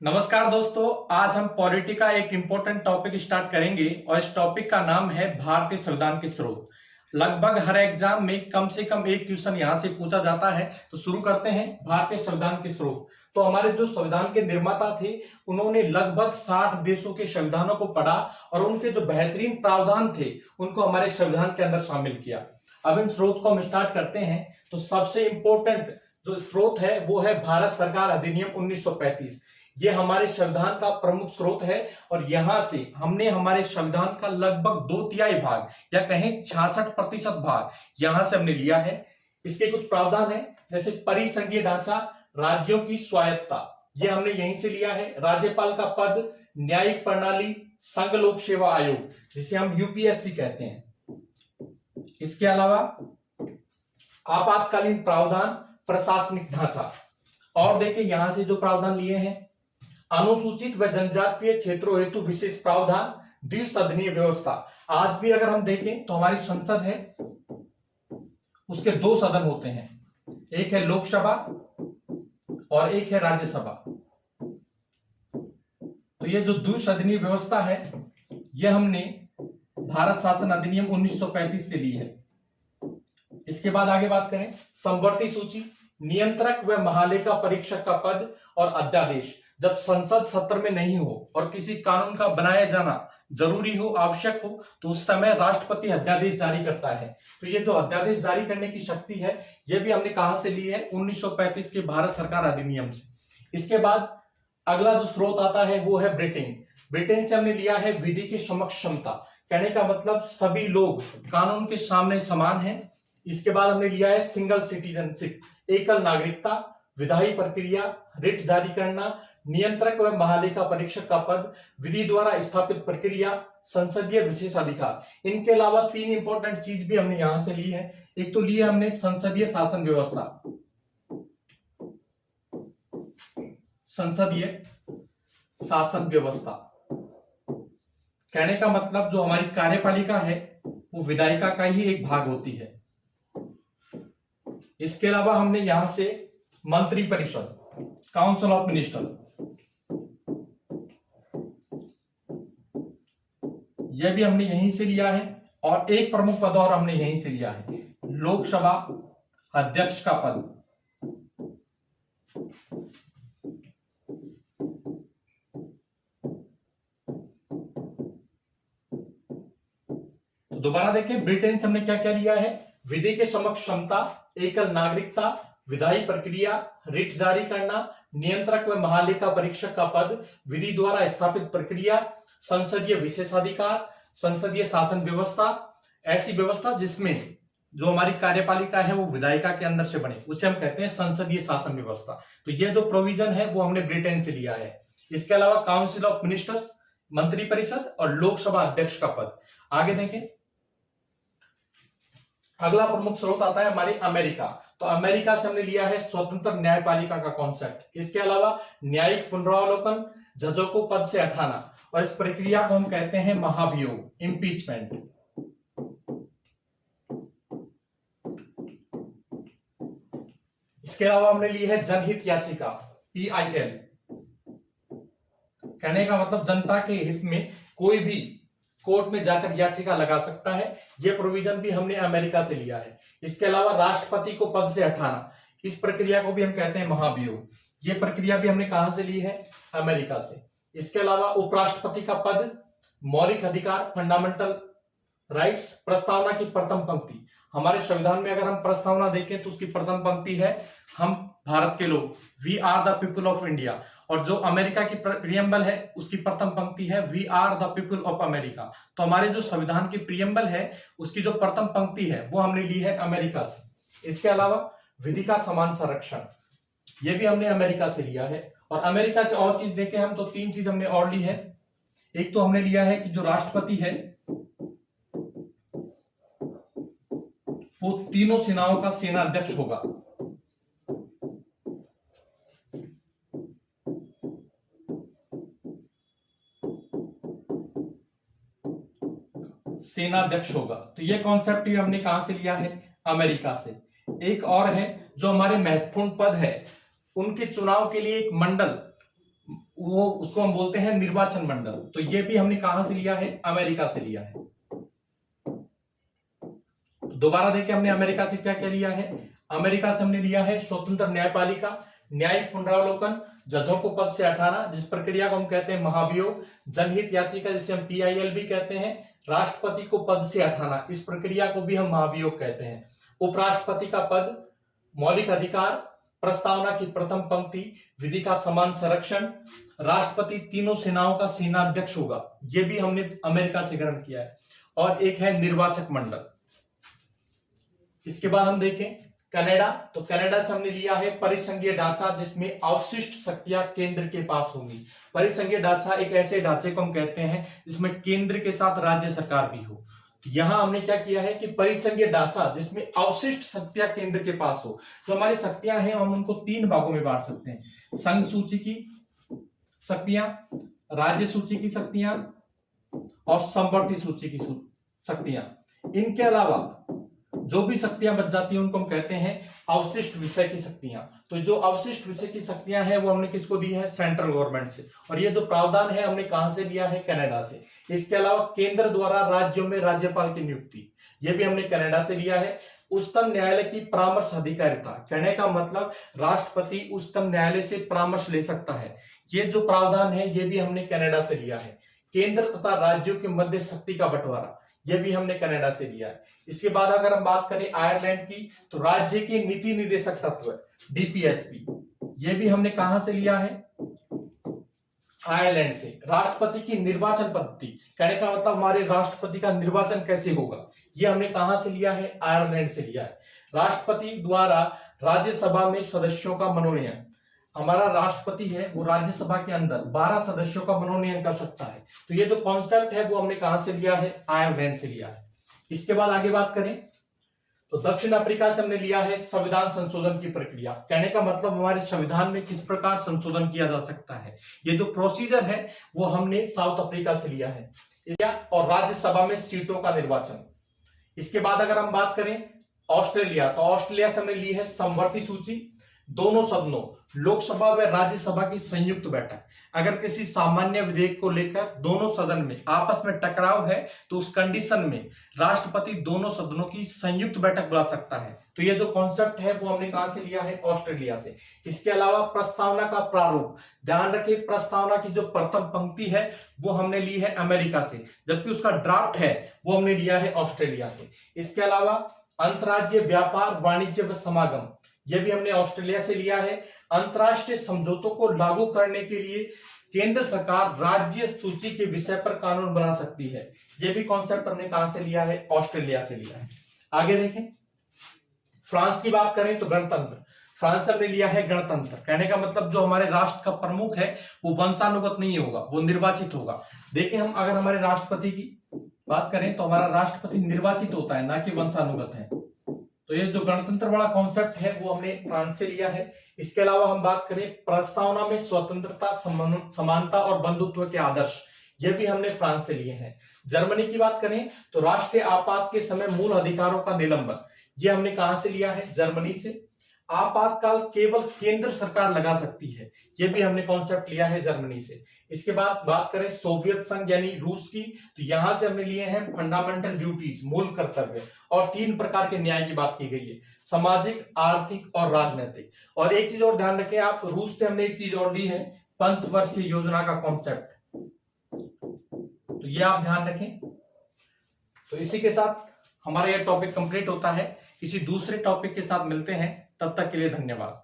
नमस्कार दोस्तों, आज हम पॉलिटी का एक इंपॉर्टेंट टॉपिक स्टार्ट करेंगे और इस टॉपिक का नाम है भारतीय संविधान के स्रोत। लगभग हर एग्जाम में कम से कम एक क्वेश्चन यहां से पूछा जाता है। तो शुरू करते हैं भारतीय संविधान के स्रोत। तो हमारे जो संविधान के निर्माता थे उन्होंने लगभग 60 देशों के संविधानों को पढ़ा और उनके जो बेहतरीन प्रावधान थे उनको हमारे संविधान के अंदर शामिल किया। अब इन स्रोत को हम स्टार्ट करते हैं। तो सबसे इंपॉर्टेंट जो स्रोत है वो है भारत सरकार अधिनियम 1935। ये हमारे संविधान का प्रमुख स्रोत है और यहां से हमने हमारे संविधान का लगभग 2/3 भाग या कहें 66% भाग यहां से हमने लिया है। इसके कुछ प्रावधान है, जैसे परिसंघीय ढांचा, राज्यों की स्वायत्ता, ये हमने यहीं से लिया है। राज्यपाल का पद, न्यायिक प्रणाली, संघ लोक सेवा आयोग जिसे हम यूपीएससी कहते हैं। इसके अलावा आपातकालीन प्रावधान, प्रशासनिक ढांचा। और देखिए यहां से जो प्रावधान लिए हैं, अनुसूचित व जनजातीय क्षेत्रों हेतु विशेष प्रावधान, द्विसदनीय व्यवस्था। आज भी अगर हम देखें तो हमारी संसद है उसके 2 सदन होते हैं, एक है लोकसभा और एक है राज्यसभा। तो ये जो द्विसदनीय व्यवस्था है यह हमने भारत शासन अधिनियम 1935 से ली है। इसके बाद आगे बात करें, समवर्ती सूची, नियंत्रक व महालेखा परीक्षक का पद और अध्यादेश। जब संसद सत्र में नहीं हो और किसी कानून का बनाया जाना जरूरी हो, आवश्यक हो, तो उस समय राष्ट्रपति अध्यादेश जारी करता है। तो ये जो अध्यादेश जारी करने की शक्ति है ये भी हमने कहां से ली है, 1935 के भारत सरकार अधिनियम से। इसके बाद अगला जो स्रोत आता है वो है ब्रिटेन। ब्रिटेन से हमने लिया है विधि के समक्ष क्षमता, कहने का मतलब सभी लोग कानून के सामने समान हैं। इसके बाद हमने लिया है सिंगल सिटीजनशिप, एकल नागरिकता, विधायी प्रक्रिया, रिट जारी करना, नियंत्रक व महालेखा परीक्षक का पद, विधि द्वारा स्थापित प्रक्रिया, संसदीय विशेषाधिकार। इनके अलावा 3 इंपॉर्टेंट चीज भी हमने यहां से ली है। एक तो ली है हमने संसदीय शासन व्यवस्था। संसदीय शासन व्यवस्था कहने का मतलब जो हमारी कार्यपालिका है वो विधायिका का ही एक भाग होती है। इसके अलावा हमने यहां से मंत्रिपरिषद, काउंसिल ऑफ मिनिस्टर, यह भी हमने यहीं से लिया है। और एक प्रमुख पद और हमने यहीं से लिया है, लोकसभा अध्यक्ष का पद। तो दोबारा देखें, ब्रिटेन से हमने क्या क्या लिया है, विधि के समक्ष क्षमता, एकल नागरिकता, विधायी प्रक्रिया, रिट जारी करना, नियंत्रक व महालेखा परीक्षक का पद, विधि द्वारा स्थापित प्रक्रिया, संसदीय विशेषाधिकार, संसदीय शासन व्यवस्था, ऐसी व्यवस्था जिसमें जो हमारी कार्यपालिका है वो विधायिका के अंदर से बने, उसे हम कहते हैं संसदीय शासन व्यवस्था। तो ये जो प्रोविजन है वो हमने ब्रिटेन से लिया है। इसके अलावा काउंसिल ऑफ मिनिस्टर्स, मंत्रिपरिषद और लोकसभा अध्यक्ष का पद। आगे देखें, अगला प्रमुख स्रोत आता है हमारी अमेरिका। तो अमेरिका से हमने लिया है स्वतंत्र न्यायपालिका का कॉन्सेप्ट। इसके अलावा न्यायिक पुनरावलोकन, जजों को पद से हटाना, और इस प्रक्रिया को हम कहते हैं महाभियोग, इम्पीचमेंट। इसके अलावा हमने ली है जनहित याचिका, PIL, कहने का मतलब जनता के हित में कोई भी कोर्ट में जाकर याचिका लगा सकता है। यह प्रोविजन भी हमने अमेरिका से लिया है। इसके अलावा राष्ट्रपति को पद से हटाना, इस प्रक्रिया को भी हम कहते हैं महाभियोग। यह प्रक्रिया भी हमने कहां से ली है, अमेरिका से। इसके अलावा उपराष्ट्रपति का पद, मौलिक अधिकार, फंडामेंटल राइट्स, प्रस्तावना की प्रथम पंक्ति। हमारे संविधान में अगर हम प्रस्तावना देखें तो उसकी प्रथम पंक्ति है, हम भारत के लोग, we are the people of India. और जो अमेरिका की प्रियम्बल है उसकी प्रथम पंक्ति है, we are the people of America. तो हमारे जो संविधान की प्रियम्बल है उसकी जो प्रथम पंक्ति है वो हमने ली है अमेरिका से। इसके अलावा विधि का समान संरक्षण, ये भी हमने अमेरिका से लिया है। और अमेरिका से और चीज देखें हम तो 3 चीज हमने और ली है। एक तो हमने लिया है कि जो राष्ट्रपति है वो तीनों सेनाओं का सेना अध्यक्ष होगा। सेना अध्यक्ष होगा। तो ये कॉन्सेप्ट भी हमने कहां से लिया है, अमेरिका से। एक और है जो हमारे महत्वपूर्ण पद है उनके चुनाव के लिए एक मंडल वो उसको हम बोलते हैं निर्वाचन मंडल। तो ये भी हमने कहां से लिया है? अमेरिका से लिया है। दोबारा देखें, हमने अमेरिका से क्या क्या लिया है? अमेरिका से हमने लिया है स्वतंत्र न्यायपालिका, न्यायिक पुनरावलोकन, जजों को पद से हटाना जिस प्रक्रिया को हम कहते हैं महाभियोग, जनहित याचिका जिसे हम PIL भी कहते हैं, राष्ट्रपति को पद से हटाना इस प्रक्रिया को भी हम महाभियोग कहते हैं, उपराष्ट्रपति का पद, मौलिक अधिकार, प्रस्तावना की प्रथम पंक्ति, विधि का समान संरक्षण, राष्ट्रपति तीनों सेनाओं का सेनाध्यक्ष होगा, यह भी हमने अमेरिका से ग्रहण किया है। और एक है निर्वाचक मंडल। इसके बाद हम देखें कनाडा, तो कनाडा से हमने लिया है परिसंघीय ढांचा जिसमें अवशिष्ट शक्तियां केंद्र के पास होंगी। परिसंघीय ढांचा एक ऐसे ढांचे को हम कहते हैं जिसमें केंद्र के साथ राज्य सरकार भी हो। तो यहां हमने क्या किया है कि परिसंघीय ढांचा जिसमें अवशिष्ट शक्तियां केंद्र के पास हो। तो हमारी शक्तियां हैं, हम उनको 3 भागों में बांट सकते हैं, संघ सूची की शक्तियां, राज्य सूची की शक्तियां और समवर्ती सूची की शक्तियां। इनके अलावा जो भी शक्तियां बच जाती हैं उनको हम कहते हैं अवशिष्ट विषय की शक्तियां। तो जो अवशिष्ट विषय की शक्तियां हैं वो हमने किसको दी है? सेंट्रल गवर्नमेंट से। और ये जो प्रावधान है हमने कहां से लिया है? कनाडा से। इसके अलावा केंद्र द्वारा राज्यों में राज्यपाल की नियुक्ति, ये भी हमने कनाडा से लिया है। उच्चतम न्यायालय की परामर्श अधिकारिता, कहने का मतलब राष्ट्रपति उच्चतम न्यायालय से परामर्श ले सकता है, ये जो प्रावधान है ये भी हमने कनाडा से लिया है। केंद्र तथा राज्यों के मध्य शक्ति का बंटवारा, यह भी हमने कनाडा से लिया है। इसके बाद अगर हम बात करें आयरलैंड की, तो राज्य के नीति निदेशक तत्व DPSP, यह भी हमने कहां से लिया है? आयरलैंड से। राष्ट्रपति की निर्वाचन पद्धति, कहने का मतलब हमारे राष्ट्रपति का निर्वाचन कैसे होगा, यह हमने कहां से लिया है? आयरलैंड से लिया है। राष्ट्रपति द्वारा राज्यसभा में सदस्यों का मनोनयन, हमारा राष्ट्रपति है वो राज्यसभा के अंदर 12 सदस्यों का मनोनयन कर सकता है। तो ये जो कॉन्सेप्ट है वो हमने कहां से लिया है? आयरलैंड से लिया है। इसके बाद आगे बात करें तो दक्षिण अफ्रीका से हमने लिया है संविधान संशोधन की प्रक्रिया, कहने का मतलब हमारे संविधान में किस प्रकार संशोधन किया जा सकता है, ये जो प्रोसीजर है वो हमने साउथ अफ्रीका से लिया है। और राज्यसभा में सीटों का निर्वाचन। इसके बाद अगर हम बात करें ऑस्ट्रेलिया, तो ऑस्ट्रेलिया से हमने ली है समवर्ती सूची, दोनों सदनों लोकसभा व राज्यसभा की संयुक्त बैठक। अगर किसी सामान्य विधेयक को लेकर दोनों सदन में आपस में टकराव है तो उस कंडीशन में राष्ट्रपति दोनों सदनों की संयुक्त बैठक बुला सकता है। तो ये जो कॉन्सेप्ट है वो हमने कहां से लिया है? ऑस्ट्रेलिया से। इसके अलावा प्रस्तावना का प्रारूप, ध्यान रखिए प्रस्तावना की जो प्रथम पंक्ति है वो हमने ली है अमेरिका से, जबकि उसका ड्राफ्ट है वो हमने लिया है ऑस्ट्रेलिया से। इसके अलावा अंतर्राज्यीय व्यापार, वाणिज्य व समागम, यह भी हमने ऑस्ट्रेलिया से लिया है। अंतरराष्ट्रीय समझौतों को लागू करने के लिए केंद्र सरकार राज्य सूची के विषय पर कानून बना सकती है, यह भी कॉन्सेप्ट हमने कहां से लिया है? ऑस्ट्रेलिया से लिया है। आगे देखें फ्रांस की बात करें तो गणतंत्र, फ्रांस ने लिया है गणतंत्र, कहने का मतलब जो हमारे राष्ट्र का प्रमुख है वो वंशानुगत नहीं होगा, वो निर्वाचित होगा। देखें हम अगर हमारे राष्ट्रपति की बात करें तो हमारा राष्ट्रपति निर्वाचित होता है, ना कि वंशानुगत है। तो ये जो गणतंत्र वाला कॉन्सेप्ट है वो हमने फ्रांस से लिया है। इसके अलावा हम बात करें प्रस्तावना में स्वतंत्रता, समानता और बंधुत्व के आदर्श, ये भी हमने फ्रांस से लिए हैं। जर्मनी की बात करें तो राष्ट्रीय आपात के समय मूल अधिकारों का निलंबन, ये हमने कहां से लिया है? जर्मनी से। आपातकाल केवल केंद्र सरकार लगा सकती है, ये भी हमने कॉन्सेप्ट लिया है जर्मनी से। इसके बाद बात करें सोवियत संघ यानी रूस की, तो यहां से हमने लिए हैं फंडामेंटल ड्यूटीज, मूल कर्तव्य, और 3 प्रकार के न्याय की बात की गई है, सामाजिक, आर्थिक और राजनीतिक। और एक चीज और ध्यान रखें आप, रूस से हमने एक चीज और ली है, पंचवर्षीय योजना का कॉन्सेप्ट, तो ये आप ध्यान रखें। तो इसी के साथ हमारा यह टॉपिक कंप्लीट होता है। किसी दूसरे टॉपिक के साथ मिलते हैं, तब तक के लिए धन्यवाद।